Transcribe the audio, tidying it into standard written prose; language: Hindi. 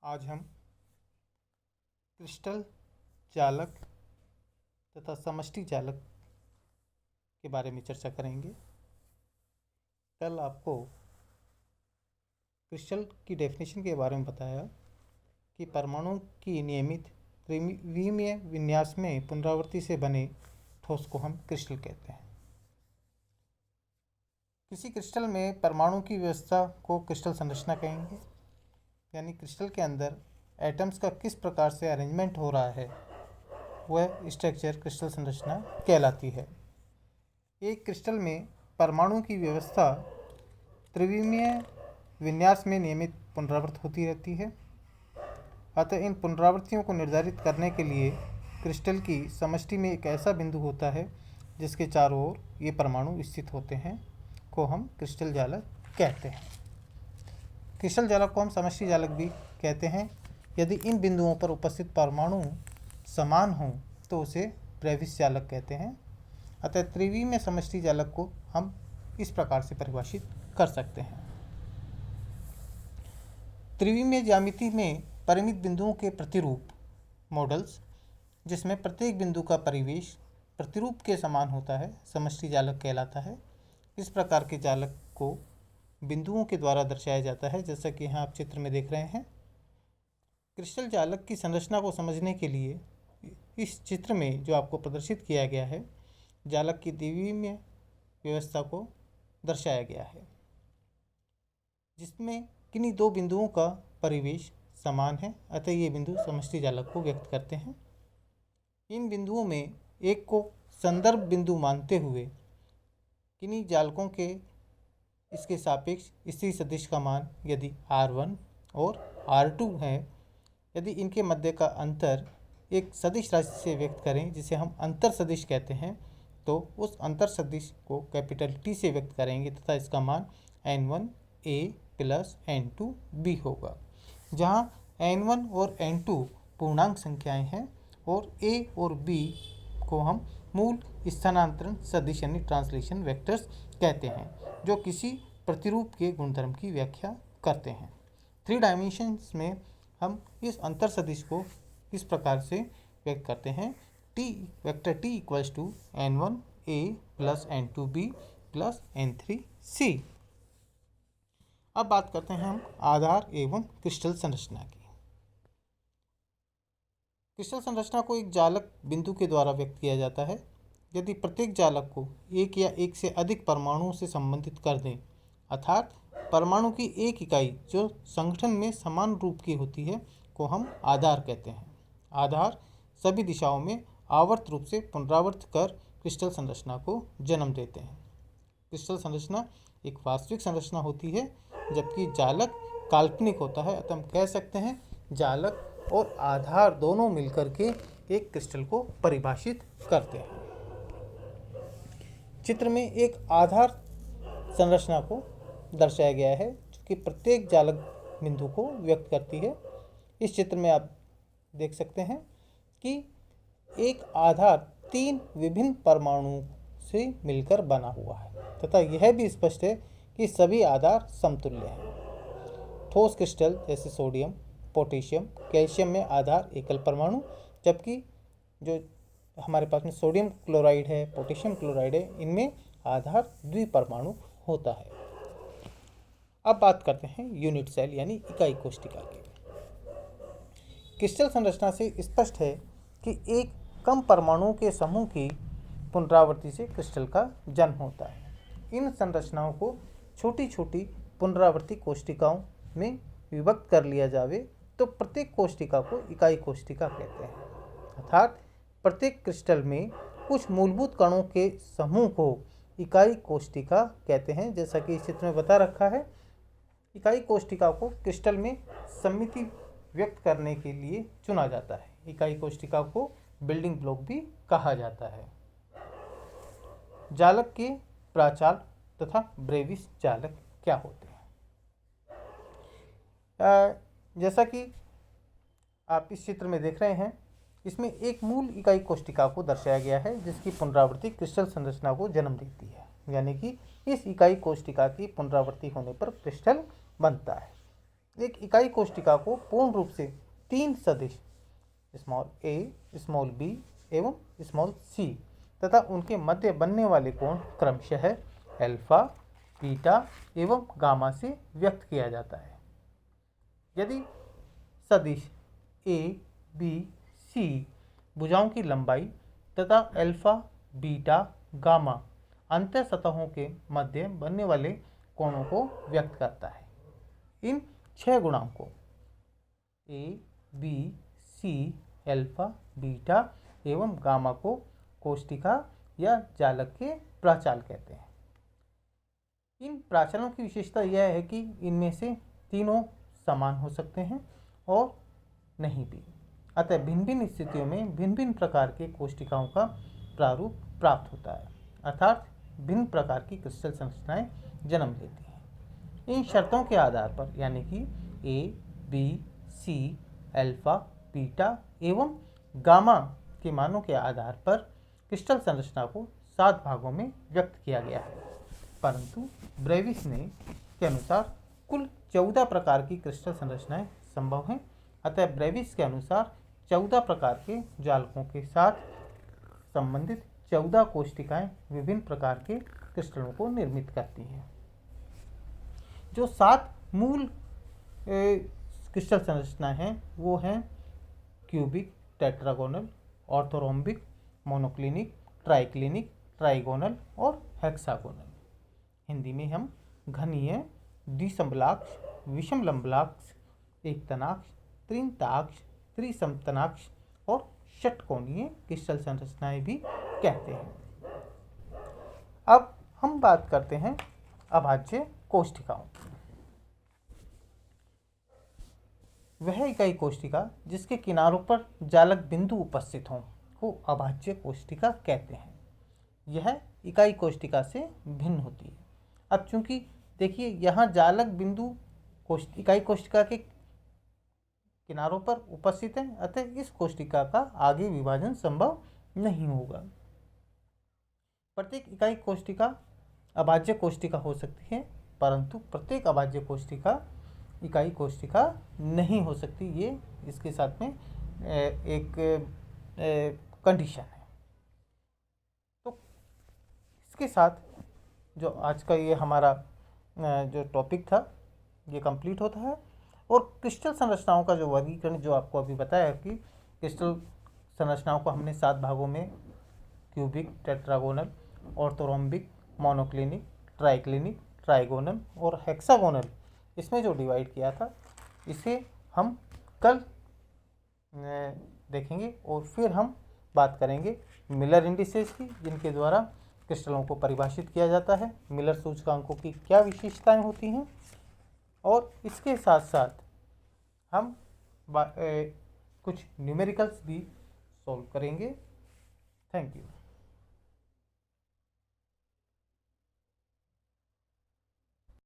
आज हम क्रिस्टल जालक तथा समष्टि जालक के बारे में चर्चा करेंगे। कल आपको क्रिस्टल की डेफिनेशन के बारे में बताया कि परमाणु की नियमित त्रिविमीय विन्यास में पुनरावृत्ति से बने ठोस को हम क्रिस्टल कहते हैं। किसी क्रिस्टल में परमाणु की व्यवस्था को क्रिस्टल संरचना कहेंगे, यानी क्रिस्टल के अंदर एटम्स का किस प्रकार से अरेंजमेंट हो रहा है वह स्ट्रक्चर क्रिस्टल संरचना कहलाती है। एक क्रिस्टल में परमाणु की व्यवस्था त्रिविमीय विन्यास में नियमित पुनरावृत्त होती रहती है। अतः इन पुनरावृत्तियों को निर्धारित करने के लिए क्रिस्टल की समष्टि में एक ऐसा बिंदु होता है जिसके चारों ओर ये परमाणु स्थित होते हैं, को हम क्रिस्टल जालक कहते हैं। क्रिस्टल जालक को हम समष्टि जालक भी कहते हैं। यदि इन बिंदुओं पर उपस्थित परमाणु समान हों तो उसे ब्रेविस जालक कहते हैं। अतः त्रिविमीय समष्टि जालक को हम इस प्रकार से परिभाषित कर सकते हैं। त्रिविमीय ज्यामिति में परिमित बिंदुओं के प्रतिरूप मॉडल्स, जिसमें प्रत्येक बिंदु का परिवेश प्रतिरूप के समान होता है, समष्टि जालक कहलाता है। इस प्रकार के जालक को बिंदुओं के द्वारा दर्शाया जाता है, जैसा कि यहाँ आप चित्र में देख रहे हैं। क्रिस्टल जालक की संरचना को समझने के लिए इस चित्र में जो आपको प्रदर्शित किया गया है, जालक की द्विविमीय व्यवस्था को दर्शाया गया है, जिसमें किन्हीं दो बिंदुओं का परिवेश समान है। अतः ये बिंदु समष्टि जालक को व्यक्त करते हैं। इन बिंदुओं में एक को संदर्भ बिंदु मानते हुए किन्हीं जालकों के इसके सापेक्ष स्थिति सदिश का मान यदि R1 और R2 है, यदि इनके मध्य का अंतर एक सदिश राशि से व्यक्त करें जिसे हम अंतर सदिश कहते हैं, तो उस अंतर सदिश को कैपिटल T से व्यक्त करेंगे तथा इसका मान N1A प्लस N2B होगा, जहाँ N1 और N2 पूर्णांक संख्याएं हैं और A और B को हम मूल स्थानांतरण सदिश यानी ट्रांसलेशन वेक्टर्स कहते हैं, जो किसी प्रतिरूप के गुणधर्म की व्याख्या करते हैं। 3 डायमेंशंस में हम इस अंतर सदिश को इस प्रकार से व्यक्त करते हैं। Vector T equals to N1A plus N2B plus N3C। अब बात करते हैं हम आधार एवं क्रिस्टल संरचना की। क्रिस्टल संरचना को एक जालक बिंदु के द्वारा व्यक्त किया जाता है। यदि प्रत्येक जालक को एक या एक से अधिक परमाणुओं से संबंधित कर दें, अर्थात परमाणु की एक इकाई जो संगठन में समान रूप की होती है, को हम आधार कहते हैं। आधार सभी दिशाओं में आवर्त रूप से पुनरावृत्त कर क्रिस्टल संरचना को जन्म देते हैं। क्रिस्टल संरचना एक वास्तविक संरचना होती है, जबकि जालक काल्पनिक होता है। अतः हम कह सकते हैं जालक और आधार दोनों मिलकर के एक क्रिस्टल को परिभाषित करते हैं। चित्र में एक आधार संरचना को दर्शाया गया है, जो कि प्रत्येक जालक बिंदु को व्यक्त करती है। इस चित्र में आप देख सकते हैं कि एक आधार 3 विभिन्न परमाणुओं से मिलकर बना हुआ है तथा यह भी स्पष्ट है कि सभी आधार समतुल्य हैं। ठोस क्रिस्टल जैसे सोडियम, पोटेशियम, कैल्शियम में आधार एकल परमाणु, जबकि जो हमारे पास में सोडियम क्लोराइड है, पोटेशियम क्लोराइड है, इनमें आधार द्विपरमाणु होता है। अब बात करते हैं यूनिट सेल यानी इकाई कोशिका की। क्रिस्टल संरचना से स्पष्ट है कि एक कम परमाणुओं के समूह की पुनरावृत्ति से क्रिस्टल का जन्म होता है। इन संरचनाओं को छोटी छोटी पुनरावृत्ति कोशिकाओं में विभक्त कर लिया जावे तो प्रत्येक कोशिका को इकाई कोशिका कहते हैं। अर्थात प्रत्येक क्रिस्टल में कुछ मूलभूत कणों के समूह को इकाई कोशिका कहते हैं। जैसा कि इस चित्र में बता रखा है, इकाई कोशिका को क्रिस्टल में सममिति व्यक्त करने के लिए चुना जाता है। इकाई कोशिका को बिल्डिंग ब्लॉक भी कहा जाता है। जालक के प्राचाल तथा ब्रेविस जालक क्या होते हैं? जैसा कि आप इस चित्र में देख रहे हैं, इसमें एक मूल इकाई कोशिका को दर्शाया गया है, जिसकी पुनरावृत्ति क्रिस्टल संरचना को जन्म देती है। यानी कि इस इकाई कोशिका की पुनरावृत्ति होने पर क्रिस्टल बनता है। एक इकाई कोशिका को पूर्ण रूप से 3 सदिश स्मॉल a, स्मॉल b एवं स्मॉल c तथा उनके मध्य बनने वाले कोण क्रमशः अल्फा, बीटा एवं गामा से व्यक्त किया जाता है। यदि सदिश a, b, c भुजाओं की लंबाई तथा अल्फा, बीटा, गामा अंतः सतहों के मध्य बनने वाले कोणों को व्यक्त करता है। इन 6 गुणांकों a, b, c, alpha, beta एवं गामा को कोष्टिका या जालक के प्राचाल कहते हैं। इन प्राचलों की विशेषता यह है कि इनमें से तीनों समान हो सकते हैं और नहीं भी, अतः भिन्न भिन्न स्थितियों में भिन्न भिन्न प्रकार के कोशिकाओं का प्रारूप प्राप्त होता है, अर्थात भिन्न प्रकार की क्रिस्टल संरचनाएं जन्म लेती हैं। इन शर्तों के आधार पर यानी कि ए, बी, सी, अल्फा, बीटा एवं गामा के मानों के आधार पर क्रिस्टल संरचना को 7 भागों में व्यक्त किया गया है, परंतु ब्रेविस के अनुसार कुल 14 प्रकार की क्रिस्टल संरचनाएं संभव हैं। अतः ब्रेविस के अनुसार 14 प्रकार के जालकों के साथ संबंधित 14 कोशिकाएं विभिन्न प्रकार के क्रिस्टलों को निर्मित करती हैं। जो 7 मूल क्रिस्टल संरचनाएं हैं वो हैं cubic, tetragonal, orthorhombic, monoclinic, triclinic, trigonal और हेक्सागोनल। हिंदी में हम घनीय, द्विसंबलाक्ष, विषमलंबलाक्ष, एकतनाक्ष, त्रिंताक्ष, त्रिसमतनाक्ष और षटकोणीय क्रिस्टल संरचनाएं भी कहते हैं। अब हम बात करते हैं अभाज्य कोशिकाओं की। वह इकाई कोशिका जिसके किनारों पर जालक बिंदु उपस्थित हों को अभाज्य कोशिका कहते हैं। यह इकाई कोशिका से भिन्न होती है। अब चूंकि देखिए यहाँ जालक बिंदु इकाई कोशिका के किनारों पर उपस्थित है, अतः इस कोशिका का आगे विभाजन संभव नहीं होगा। प्रत्येक इकाई कोशिका अभाज्य कोशिका हो सकती है, परंतु प्रत्येक अभाज्य कोशिका इकाई कोशिका नहीं हो सकती। ये इसके साथ में एक कंडीशन है। तो इसके साथ जो आज का ये हमारा जो टॉपिक था ये कंप्लीट होता है। और क्रिस्टल संरचनाओं का जो वर्गीकरण जो आपको अभी बताया कि क्रिस्टल संरचनाओं को हमने 7 भागों में cubic, tetragonal, orthorhombic, monoclinic, triclinic, trigonal और हेक्सागोनल इसमें जो डिवाइड किया था, इसे हम कल देखेंगे। और फिर हम बात करेंगे मिलर इंडिसेस की, जिनके द्वारा क्रिस्टलों को परिभाषित किया जाता है, मिलर सूचकांकों की क्या विशेषताएं होती हैं, और इसके साथ साथ हम कुछ न्यूमेरिकल्स भी सॉल्व करेंगे। Thank you.